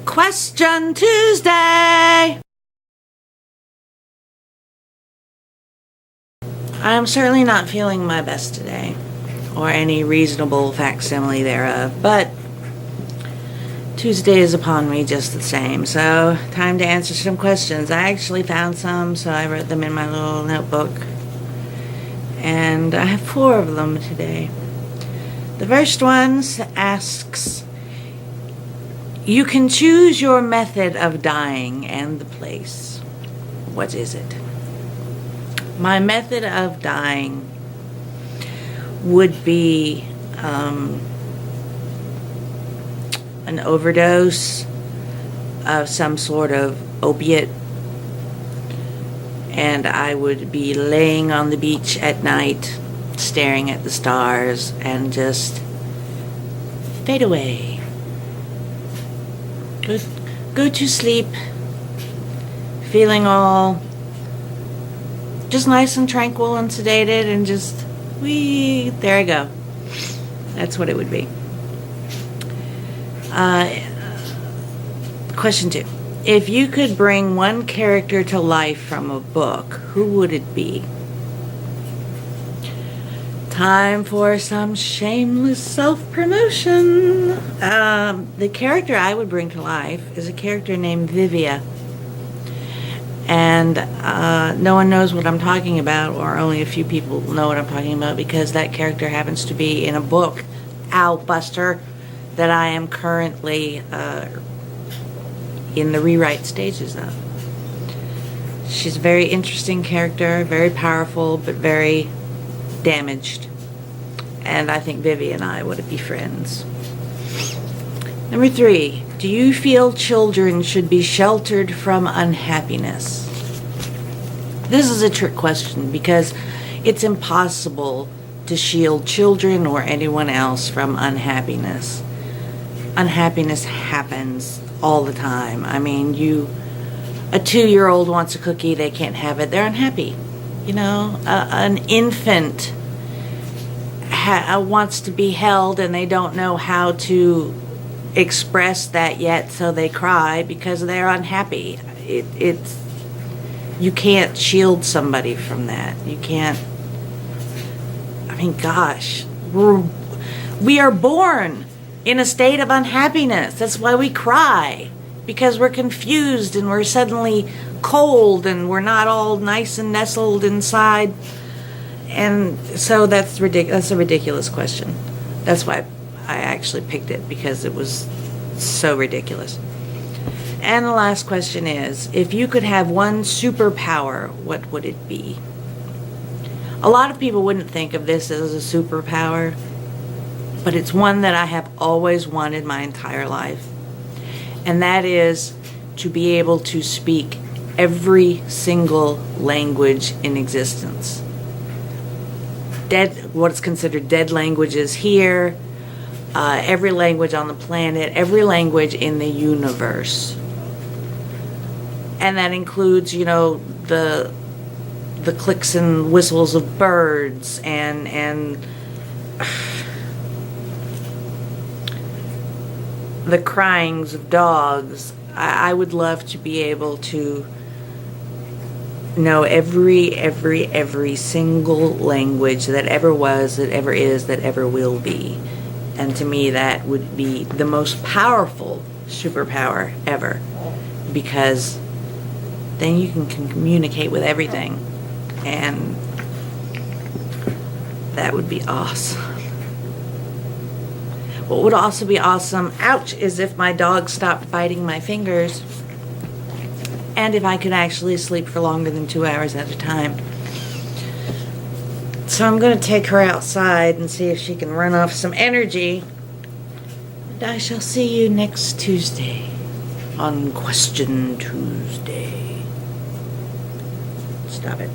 Question Tuesday! I'm certainly not feeling my best today, or any reasonable facsimile thereof, but Tuesday is upon me just the same, so time to answer some questions. I actually found some, so I wrote them in my little notebook, and I have 4 of them today. The first one asks, you can choose your method of dying and the place. What is it? My method of dying would be an overdose of some sort of opiate, and I would be laying on the beach at night, staring at the stars, and just fade away. Go to sleep, feeling all just nice and tranquil and sedated, and just, there I go. That's what it would be. Question 2. If you could bring one character to life from a book, who would it be? Time for some shameless self-promotion. The character I would bring to life is a character named Vivia. And no one knows what I'm talking about, or only a few people know what I'm talking about, because that character happens to be in a book, Owlbuster, that I am currently in the rewrite stages of. She's a very interesting character, very powerful, but very damaged. And I think Vivi and I would be friends. Number 3, do you feel children should be sheltered from unhappiness? This is a trick question because it's impossible to shield children or anyone else from unhappiness. Unhappiness happens all the time. I mean, a 2-year-old wants a cookie, they can't have it, they're unhappy. You know, an infant wants to be held and they don't know how to express that yet, so they cry because they're unhappy. You can't shield somebody from that. You can't. I mean, gosh, we are born in a state of unhappiness. That's why we cry, because we're confused and we're suddenly cold and we're not all nice and nestled inside. And so that's ridiculous. That's a ridiculous question. That's why I actually picked it, because it was so ridiculous. And the last question is, if you could have one superpower, what would it be? A lot of people wouldn't think of this as a superpower, but it's one that I have always wanted my entire life. And that is to be able to speak every single language in existence. What's considered dead languages here, every language on the planet, every language in the universe. And that includes, you know, the clicks and whistles of birds and the cryings of dogs. I would love to be able to know every single language that ever was, that ever is, that ever will be. And to me, that would be the most powerful superpower ever, because then you can communicate with everything, and that would be awesome. What would also be awesome, ouch, is if my dog stopped biting my fingers, and if I could actually sleep for longer than 2 hours at a time. So I'm going to take her outside and see if she can run off some energy. And I shall see you next Tuesday on Question Tuesday. Stop it.